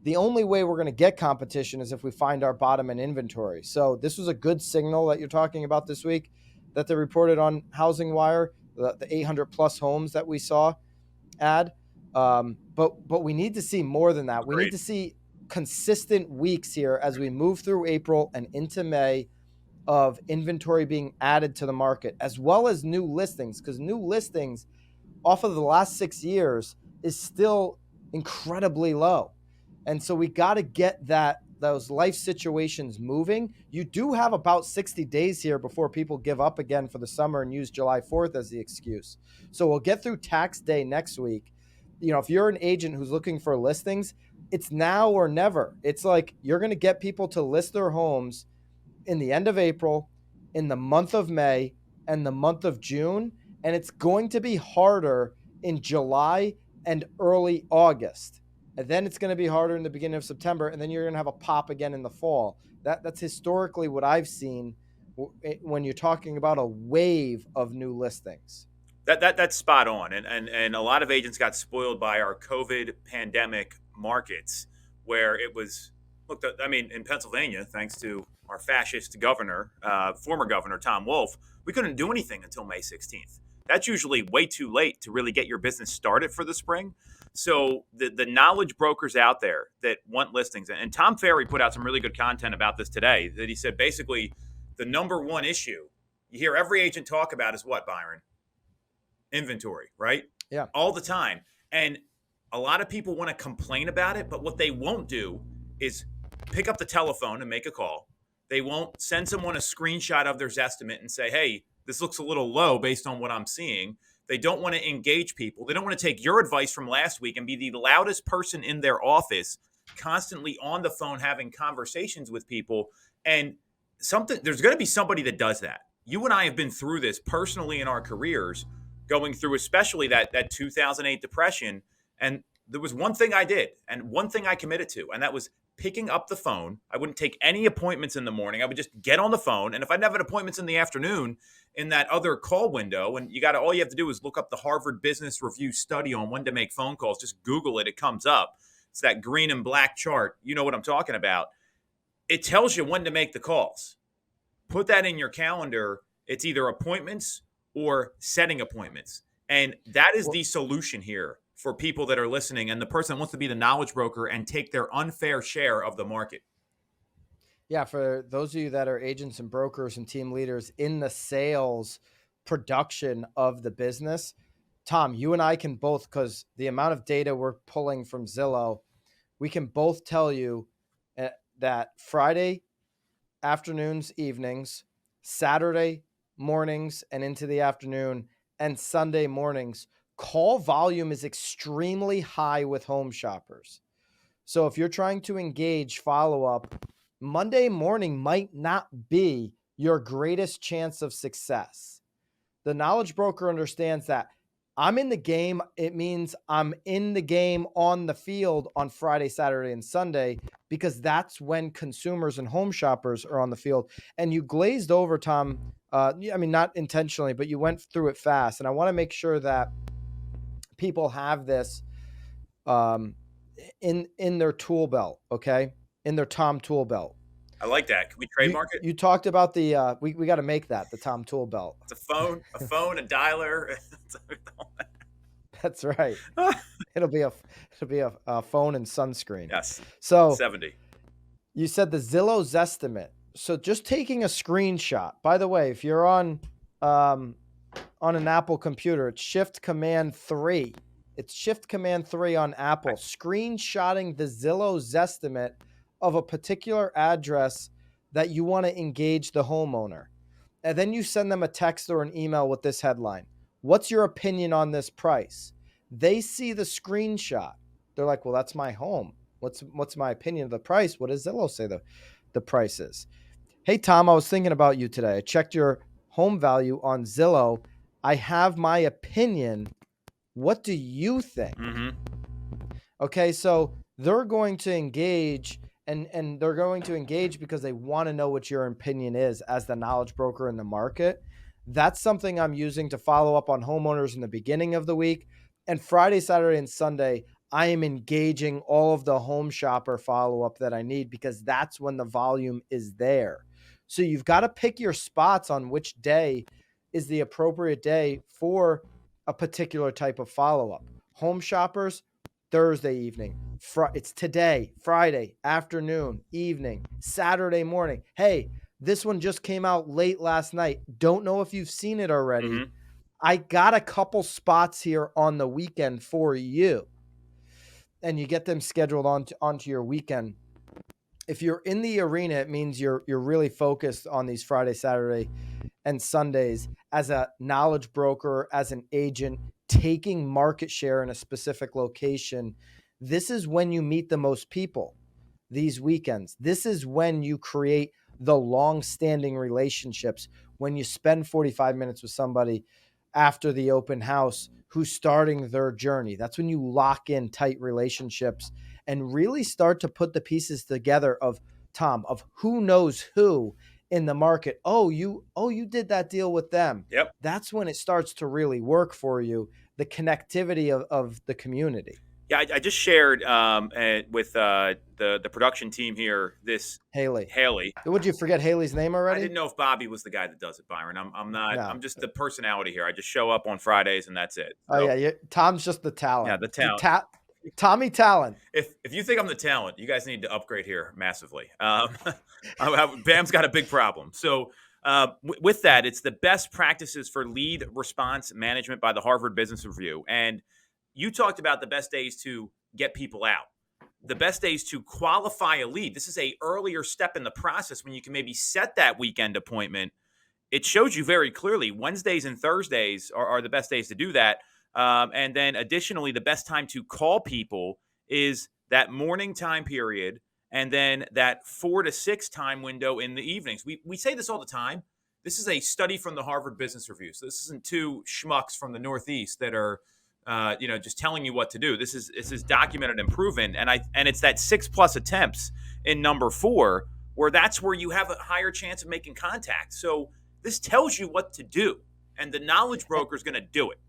The only way we're going to get competition is if we find our bottom in inventory. So this was a good signal that you're talking about this week that they reported on Housing Wire, the 800 plus homes that we saw add. But we need to see more than that. We need to see consistent weeks here as we move through April and into May of inventory being added to the market, as well as new listings, because new listings off of the last 6 years is still incredibly low. And so we got to get those life situations moving. You do have about 60 days here before people give up again for the summer and use July 4th as the excuse. So we'll get through tax day next week. If you're an agent who's looking for listings, it's now or never. It's like you're going to get people to list their homes in the end of April, in the month of May, and the month of June. And it's going to be harder in July and early August. And then it's going to be harder in the beginning of September. And then you're going to have a pop again in the fall. That's historically what I've seen when you're talking about a wave of new listings. That's spot on. And a lot of agents got spoiled by our COVID pandemic markets where it was, look, in Pennsylvania, thanks to our fascist governor, former governor, Tom Wolf, we couldn't do anything until May 16th. That's usually way too late to really get your business started for the spring. So the knowledge brokers out there that want listings, and Tom Ferry put out some really good content about this today, that he said basically the number one issue you hear every agent talk about is what, Byron? Inventory, right? Yeah. All the time. And a lot of people want to complain about it, but what they won't do is pick up the telephone and make a call. They won't send someone a screenshot of their estimate and say, hey, this looks a little low based on what I'm seeing. They don't want to engage people. They don't want to take your advice from last week and be the loudest person in their office, constantly on the phone having conversations with people. And there's going to be somebody that does that. You and I have been through this personally in our careers, going through especially that 2008 depression. And there was one thing I did and one thing I committed to, and that was picking up the phone. I wouldn't take any appointments in the morning. I would just get on the phone. And if I didn't have appointments in the afternoon in that other call window, and all you have to do is look up the Harvard Business Review study on when to make phone calls. Just Google it. It comes up. It's that green and black chart. You know what I'm talking about. It tells you when to make the calls. Put that in your calendar. It's either appointments or setting appointments. And that is the solution here for people that are listening and the person that wants to be the knowledge broker and take their unfair share of the market. Yeah, for those of you that are agents and brokers and team leaders in the sales production of the business, Tom, you and I can both, because the amount of data we're pulling from Zillow, we can both tell you that Friday afternoons, evenings, Saturday mornings and into the afternoon, and Sunday mornings, call volume is extremely high with home shoppers. So if you're trying to engage follow-up, Monday morning might not be your greatest chance of success. The knowledge broker understands that I'm in the game. It means I'm in the game on the field on Friday, Saturday, and Sunday, because that's when consumers and home shoppers are on the field. And you glazed over, Tom, not intentionally, but you went through it fast. And I want to make sure that people have this in their tool belt, okay? In their Tom tool belt. I like that. Can we trademark it? You talked about the we got to make that the Tom tool belt. It's a phone, a dialer. That's right. It'll be a phone and sunscreen. Yes. So 70. You said the Zillow's estimate. So just taking a screenshot. By the way, if you're on an Apple computer, it's Shift Command 3. It's Shift Command 3 on Apple. Screenshotting the Zillow's estimate of a particular address that you want to engage the homeowner. And then you send them a text or an email with this headline. What's your opinion on this price? They see the screenshot. They're like, well, that's my home. What's my opinion of the price? What does Zillow say the price is? Hey, Tom, I was thinking about you today. I checked your home value on Zillow. I have my opinion. What do you think? Mm-hmm. Okay, so they're going to engage, and they're going to engage because they want to know what your opinion is as the knowledge broker in the market. That's something I'm using to follow up on homeowners in the beginning of the week. And Friday, Saturday, and Sunday, I am engaging all of the home shopper follow up that I need, because that's when the volume is there. So you've got to pick your spots on which day is the appropriate day for a particular type of follow up. Home shoppers, Thursday evening. It's today, Friday afternoon, evening, Saturday morning. Hey, this one just came out late last night. Don't know if you've seen it already. Mm-hmm. I got a couple spots here on the weekend for you. And you get them scheduled onto your weekend. If you're in the arena, it means you're really focused on these Friday, Saturday, and Sundays as a knowledge broker, as an agent, taking market share in a specific location. This is when you meet the most people, these weekends. This is when you create the long-standing relationships, when you spend 45 minutes with somebody after the open house who's starting their journey. That's when you lock in tight relationships and really start to put the pieces together of who knows who in the market. Oh, you did that deal with them. Yep. That's when it starts to really work for you, the connectivity of the community. Yeah, I just shared with the production team here this Haley. Haley. Would you forget Haley's name I already? didn't know if Bobby was the guy that does it, Byron. I'm not. No. I'm just the personality here. I just show up on Fridays and that's it. Oh So yeah, Tom's just the yeah, talent. the talent. Tommy Talent. If you think I'm the talent, you guys need to upgrade here massively. Bam's got a big problem. So with that, it's the best practices for lead response management by the Harvard Business Review. And you talked about the best days to get people out, the best days to qualify a lead. This is a earlier step in the process when you can maybe set that weekend appointment. It shows you very clearly Wednesdays and Thursdays are the best days to do that. And then additionally, the best time to call people is that morning time period, and then that 4 to 6 time window in the evenings. We say this all the time. This is a study from the Harvard Business Review. So this isn't two schmucks from the Northeast that are just telling you what to do. This is documented and proven, and it's that 6+ attempts in number 4 where that's where you have a higher chance of making contact. So this tells you what to do, and the knowledge broker is going to do it.